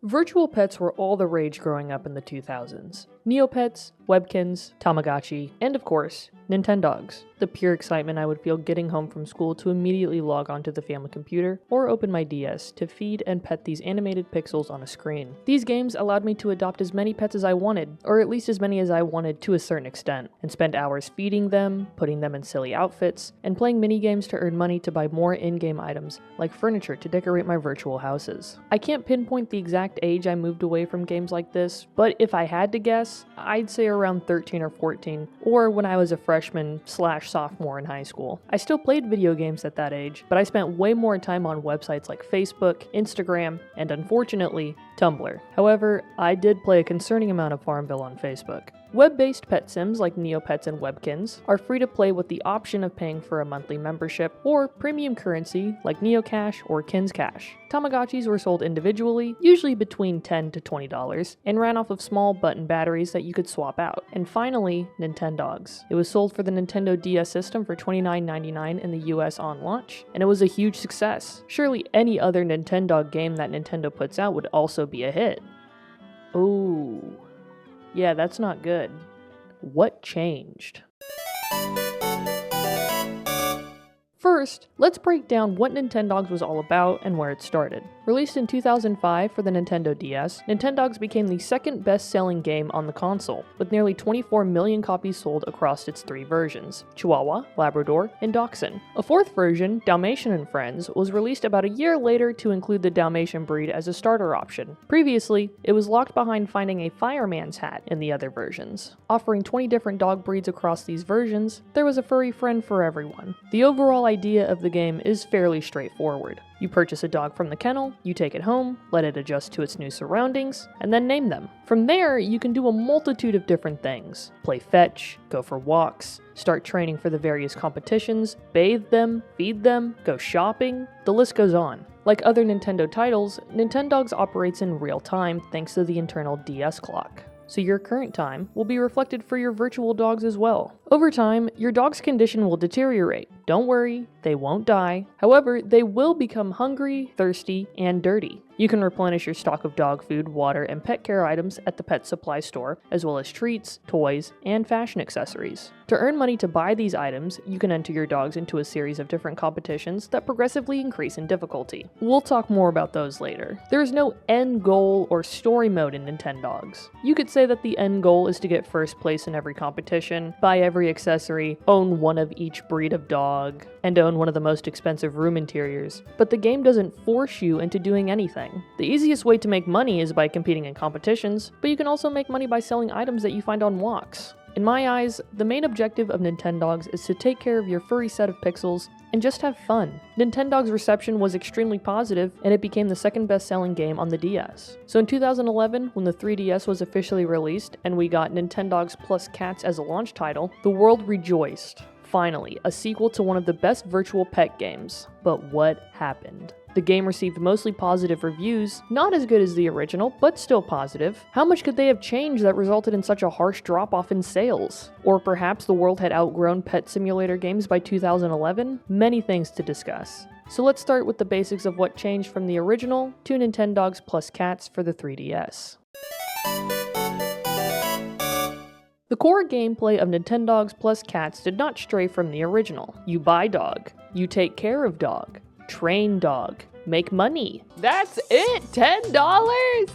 Virtual pets were all the rage growing up in the 2000s. Neopets, Webkins, Tamagotchi, and of course, Nintendogs. The pure excitement I would feel getting home from school to immediately log onto the family computer or open my DS to feed and pet these animated pixels on a screen. These games allowed me to adopt as many pets as I wanted, or at least as many as I wanted to a certain extent, and spend hours feeding them, putting them in silly outfits, and playing mini-games to earn money to buy more in-game items like furniture to decorate my virtual houses. I can't pinpoint the exact age I moved away from games like this, but if I had to guess, I'd say around 13 or 14, or when I was a freshman/sophomore in high school. I still played video games at that age, but I spent way more time on websites like Facebook, Instagram, and unfortunately, Tumblr. However, I did play a concerning amount of Farmville on Facebook. Web-based pet sims like Neopets and Webkins are free to play with the option of paying for a monthly membership or premium currency like Neocash or Kinscash. Tamagotchis were sold individually, usually between $10 to $20, and ran off of small button batteries that you could swap out. And finally, Nintendogs. It was sold for the Nintendo DS system for $29.99 in the US on launch, and it was a huge success. Surely any other Nintendog game that Nintendo puts out would also be a hit. Ooh. Yeah, that's not good. What changed? First, let's break down what Nintendogs was all about and where it started. Released in 2005 for the Nintendo DS, Nintendogs became the second best-selling game on the console, with nearly 24 million copies sold across its three versions: Chihuahua, Labrador, and Dachshund. A fourth version, Dalmatian and Friends, was released about a year later to include the Dalmatian breed as a starter option. Previously, it was locked behind finding a fireman's hat in the other versions. Offering 20 different dog breeds across these versions, there was a furry friend for everyone. The overall idea of the game is fairly straightforward. You purchase a dog from the kennel, you take it home, let it adjust to its new surroundings, and then name them. From there, you can do a multitude of different things. Play fetch, go for walks, start training for the various competitions, bathe them, feed them, go shopping, the list goes on. Like other Nintendo titles, Nintendogs operates in real time thanks to the internal DS clock. So your current time will be reflected for your virtual dogs as well. Over time, your dog's condition will deteriorate. Don't worry, they won't die. However, they will become hungry, thirsty, and dirty. You can replenish your stock of dog food, water, and pet care items at the pet supply store, as well as treats, toys, and fashion accessories. To earn money to buy these items, you can enter your dogs into a series of different competitions that progressively increase in difficulty. We'll talk more about those later. There is no end goal or story mode in Nintendogs. You could say that the end goal is to get first place in every competition, buy every accessory, own one of each breed of dog, and own one of the most expensive room interiors, but the game doesn't force you into doing anything. The easiest way to make money is by competing in competitions, but you can also make money by selling items that you find on walks. In my eyes, the main objective of Nintendogs is to take care of your furry set of pixels and just have fun. Nintendogs' reception was extremely positive, and it became the second best-selling game on the DS. So in 2011, when the 3DS was officially released and we got Nintendogs plus Cats as a launch title, the world rejoiced. Finally, a sequel to one of the best virtual pet games. But what happened? The game received mostly positive reviews, not as good as the original, but still positive. How much could they have changed that resulted in such a harsh drop-off in sales? Or perhaps the world had outgrown pet simulator games by 2011? Many things to discuss. So let's start with the basics of what changed from the original to Nintendogs plus Cats for the 3DS. The core gameplay of Nintendogs plus Cats did not stray from the original. You buy dog, you take care of dog, train dog, make money. That's it, $10?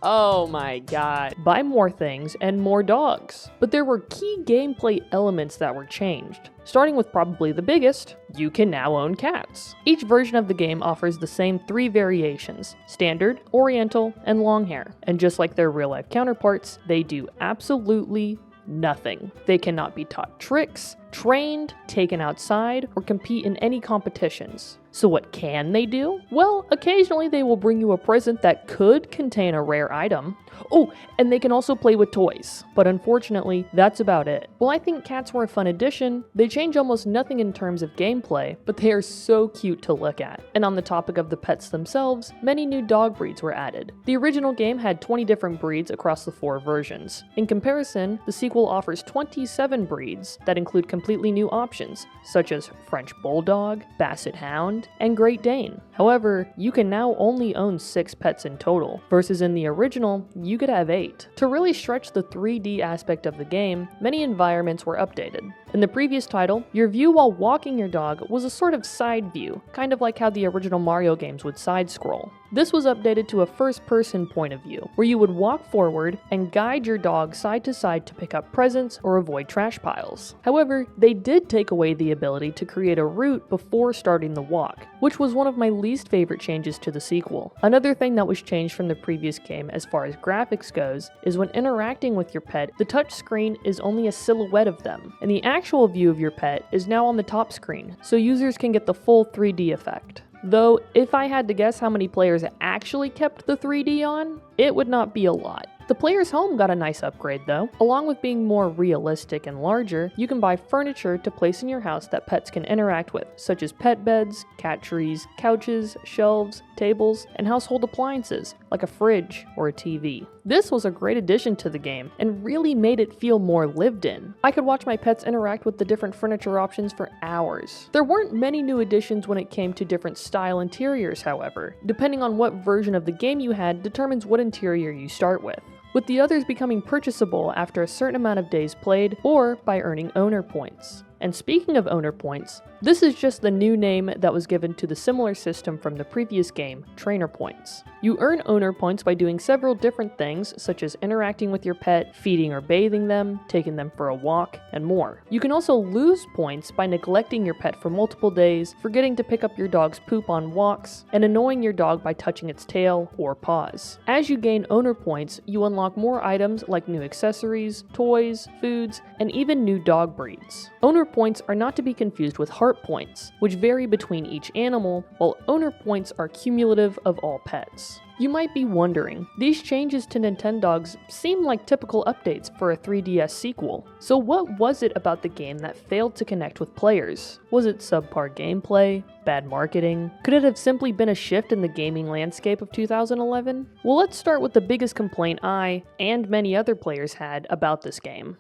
Oh my god. Buy more things and more dogs. But there were key gameplay elements that were changed. Starting with probably the biggest, you can now own cats. Each version of the game offers the same three variations: standard, oriental, and long hair. And just like their real life counterparts, they do absolutely nothing. They cannot be taught tricks, trained, taken outside, or compete in any competitions. So what can they do? Well, occasionally they will bring you a present that could contain a rare item. Oh, and they can also play with toys. But unfortunately, that's about it. While I think cats were a fun addition, they change almost nothing in terms of gameplay, but they are so cute to look at. And on the topic of the pets themselves, many new dog breeds were added. The original game had 20 different breeds across the 4 versions. In comparison, the sequel offers 27 breeds that include completely new options, such as French Bulldog, Basset Hound, and Great Dane. However, you can now only own 6 pets in total, versus in the original, you could have 8. To really stretch the 3D aspect of the game, many environments were updated. In the previous title, your view while walking your dog was a sort of side view, kind of like how the original Mario games would side-scroll. This was updated to a first-person point of view, where you would walk forward and guide your dog side to side to pick up presents or avoid trash piles. However, they did take away the ability to create a route before starting the walk, which was one of my least favorite changes to the sequel. Another thing that was changed from the previous game as far as graphics goes is when interacting with your pet, the touch screen is only a silhouette of them, and the actual view of your pet is now on the top screen, so users can get the full 3D effect. Though, if I had to guess how many players actually kept the 3D on, it would not be a lot. The player's home got a nice upgrade though. Along with being more realistic and larger, you can buy furniture to place in your house that pets can interact with, such as pet beds, cat trees, couches, shelves, tables, and household appliances, like a fridge or a TV. This was a great addition to the game, and really made it feel more lived in. I could watch my pets interact with the different furniture options for hours. There weren't many new additions when it came to different style interiors, however. Depending on what version of the game you had determines what interior you start with the others becoming purchasable after a certain amount of days played or by earning owner points. And speaking of owner points, this is just the new name that was given to the similar system from the previous game, trainer points. You earn owner points by doing several different things, such as interacting with your pet, feeding or bathing them, taking them for a walk, and more. You can also lose points by neglecting your pet for multiple days, forgetting to pick up your dog's poop on walks, and annoying your dog by touching its tail or paws. As you gain owner points, you unlock more items like new accessories, toys, foods, and even new dog breeds. Owner points are not to be confused with heart points, which vary between each animal, while owner points are cumulative of all pets. You might be wondering, these changes to Nintendogs seem like typical updates for a 3DS sequel. So what was it about the game that failed to connect with players? Was it subpar gameplay? Bad marketing? Could it have simply been a shift in the gaming landscape of 2011? Well, let's start with the biggest complaint I, and many other players had about this game.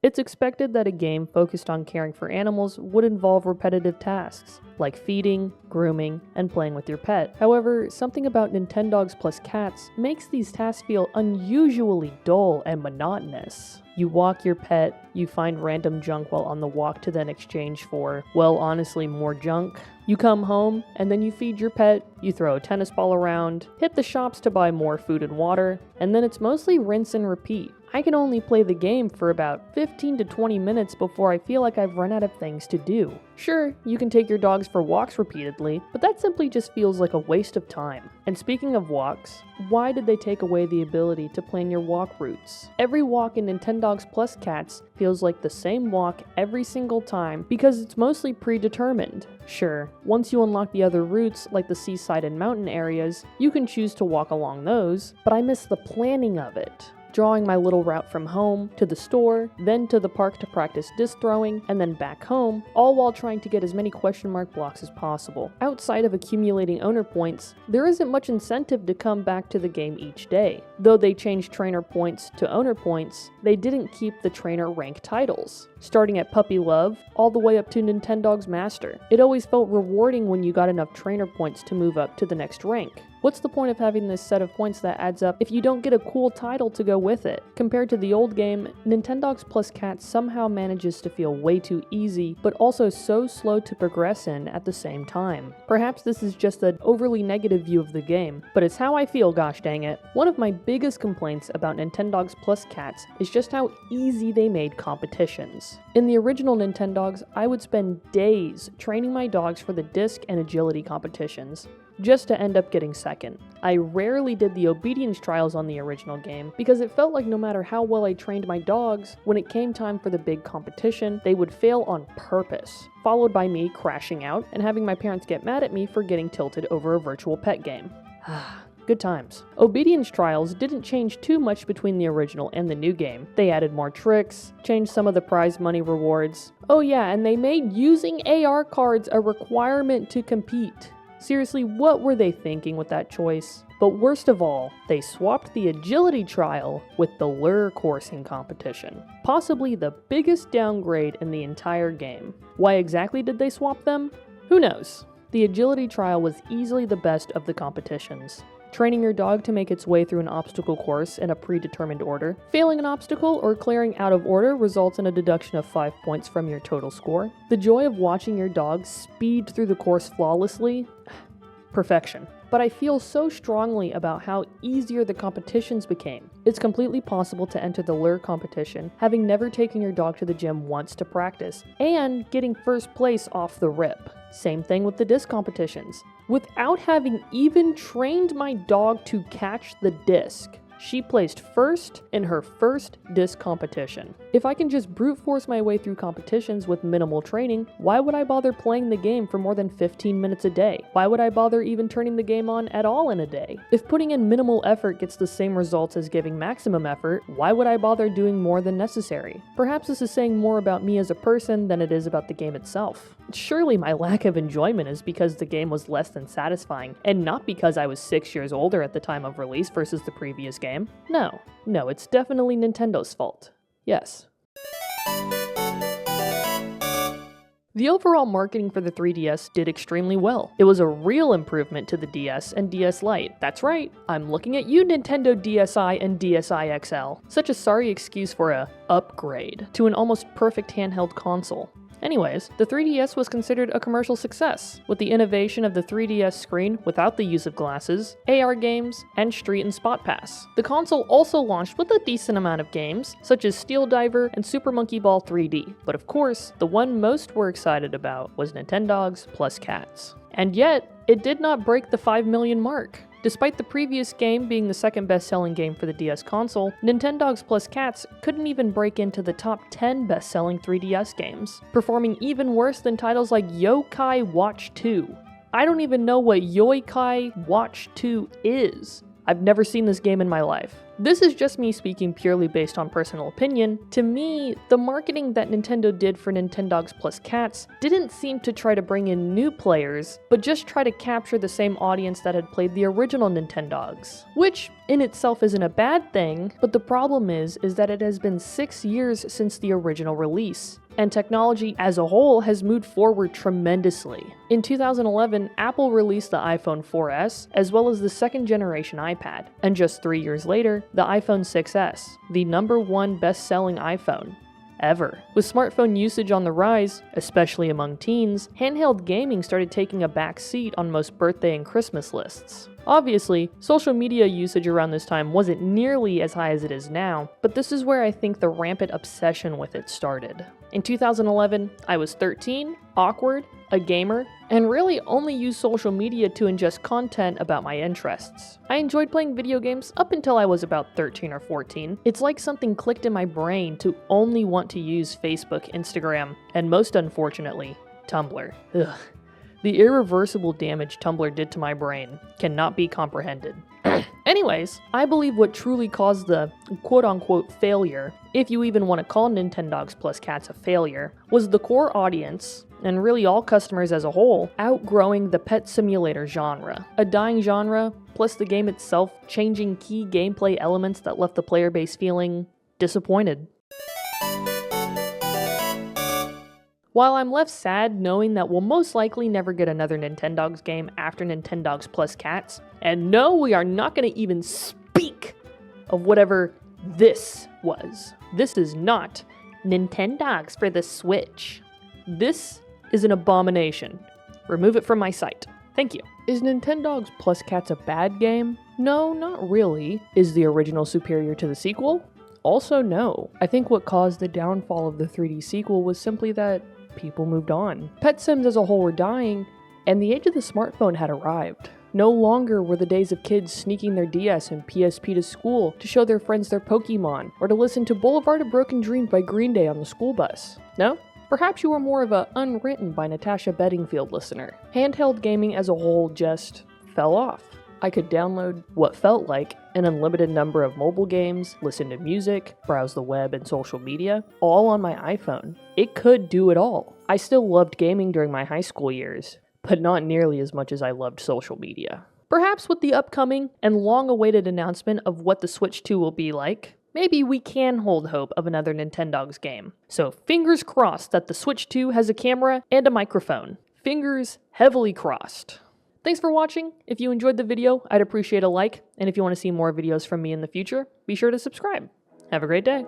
It's expected that a game focused on caring for animals would involve repetitive tasks, like feeding, grooming, and playing with your pet. However, something about Nintendogs plus cats makes these tasks feel unusually dull and monotonous. You walk your pet, you find random junk while on the walk to then exchange for, well, honestly, more junk. You come home, and then you feed your pet, you throw a tennis ball around, hit the shops to buy more food and water, and then it's mostly rinse and repeat. I can only play the game for about 15 to 20 minutes before I feel like I've run out of things to do. Sure, you can take your dogs for walks repeatedly, but that simply just feels like a waste of time. And speaking of walks, why did they take away the ability to plan your walk routes? Every walk in Nintendogs plus cats feels like the same walk every single time because it's mostly predetermined. Sure, once you unlock the other routes, like the seaside and mountain areas, you can choose to walk along those, but I miss the planning of it. Drawing my little route from home to the store, then to the park to practice disc throwing, and then back home, all while trying to get as many question mark blocks as possible. Outside of accumulating owner points, there isn't much incentive to come back to the game each day. Though they changed trainer points to owner points, they didn't keep the trainer rank titles. Starting at Puppy Love, all the way up to Nintendogs Master. It always felt rewarding when you got enough trainer points to move up to the next rank. What's the point of having this set of points that adds up if you don't get a cool title to go with it? Compared to the old game, Nintendogs plus Cats somehow manages to feel way too easy, but also so slow to progress in at the same time. Perhaps this is just an overly negative view of the game, but it's how I feel, gosh dang it. One of my biggest complaints about Nintendogs plus Cats is just how easy they made competitions. In the original Nintendogs, I would spend days training my dogs for the disc and agility competitions, just to end up getting second. I rarely did the obedience trials on the original game because it felt like no matter how well I trained my dogs, when it came time for the big competition, they would fail on purpose, followed by me crashing out and having my parents get mad at me for getting tilted over a virtual pet game. Good times. Obedience trials didn't change too much between the original and the new game. They added more tricks, changed some of the prize money rewards. Oh yeah, and they made using AR cards a requirement to compete. Seriously, what were they thinking with that choice? But worst of all, they swapped the agility trial with the lure coursing competition. Possibly the biggest downgrade in the entire game. Why exactly did they swap them? Who knows? The agility trial was easily the best of the competitions. Training your dog to make its way through an obstacle course in a predetermined order. Failing an obstacle or clearing out of order results in a deduction of 5 points from your total score. The joy of watching your dog speed through the course flawlessly. Perfection. But I feel so strongly about how easier the competitions became. It's completely possible to enter the lure competition, having never taken your dog to the gym once to practice, and getting first place off the rip. Same thing with the disc competitions. Without having even trained my dog to catch the disc, she placed first in her first disc competition. If I can just brute force my way through competitions with minimal training, why would I bother playing the game for more than 15 minutes a day? Why would I bother even turning the game on at all in a day? If putting in minimal effort gets the same results as giving maximum effort, why would I bother doing more than necessary? Perhaps this is saying more about me as a person than it is about the game itself. Surely my lack of enjoyment is because the game was less than satisfying, and not because I was 6 years older at the time of release versus the previous game. No, it's definitely Nintendo's fault. Yes. The overall marketing for the 3DS did extremely well. It was a real improvement to the DS and DS Lite. That's right, I'm looking at you, Nintendo DSi and DSi XL. Such a sorry excuse for a upgrade to an almost perfect handheld console. Anyways, the 3DS was considered a commercial success, with the innovation of the 3DS screen without the use of glasses, AR games, and Street and Spot Pass. The console also launched with a decent amount of games, such as Steel Diver and Super Monkey Ball 3D, but of course, the one most were excited about was Nintendogs plus Cats. And yet, it did not break the 5 million mark. Despite the previous game being the second best-selling game for the DS console, Nintendogs plus Cats couldn't even break into the top 10 best-selling 3DS games, performing even worse than titles like Yokai Watch 2. I don't even know what Yokai Watch 2 is. I've never seen this game in my life. This is just me speaking purely based on personal opinion. To me, the marketing that Nintendo did for Nintendogs plus Cats didn't seem to try to bring in new players, but just try to capture the same audience that had played the original Nintendogs. Which, in itself isn't a bad thing, but the problem is that it has been 6 years since the original release, and technology as a whole has moved forward tremendously. In 2011, Apple released the iPhone 4S, as well as the second generation iPad, and just 3 years later, the iPhone 6S, the #1 best-selling iPhone ever. With smartphone usage on the rise, especially among teens, handheld gaming started taking a back seat on most birthday and Christmas lists. Obviously, social media usage around this time wasn't nearly as high as it is now, but this is where I think the rampant obsession with it started. In 2011, I was 13, awkward, a gamer, and really only used social media to ingest content about my interests. I enjoyed playing video games up until I was about 13 or 14. It's like something clicked in my brain to only want to use Facebook, Instagram, and most unfortunately, Tumblr. Ugh. The irreversible damage Tumblr did to my brain cannot be comprehended. Anyways, I believe what truly caused the quote-unquote failure, if you even want to call Nintendogs plus Cats a failure, was the core audience, and really all customers as a whole, outgrowing the pet simulator genre. A dying genre, plus the game itself changing key gameplay elements that left the player base feeling disappointed. While I'm left sad knowing that we'll most likely never get another Nintendogs game after Nintendogs plus Cats, and no, we are not going to even speak of whatever this was. This is not Nintendogs for the Switch. This is an abomination. Remove it from my site. Thank you. Is Nintendogs plus Cats a bad game? No, not really. Is the original superior to the sequel? Also no. I think what caused the downfall of the 3D sequel was simply that people moved on. Pet sims as a whole were dying, and the age of the smartphone had arrived. No longer were the days of kids sneaking their DS and PSP to school to show their friends their Pokemon, or to listen to Boulevard of Broken Dreams by Green Day on the school bus. No? Perhaps you were more of a Unwritten by Natasha Bedingfield listener. Handheld gaming as a whole just fell off. I could download what felt like an unlimited number of mobile games, listen to music, browse the web and social media, all on my iPhone. It could do it all. I still loved gaming during my high school years, but not nearly as much as I loved social media. Perhaps with the upcoming and long-awaited announcement of what the Switch 2 will be like, maybe we can hold hope of another Nintendogs game. So fingers crossed that the Switch 2 has a camera and a microphone. Fingers heavily crossed. Thanks for watching. If you enjoyed the video, I'd appreciate a like, and if you want to see more videos from me in the future, be sure to subscribe. Have a great day.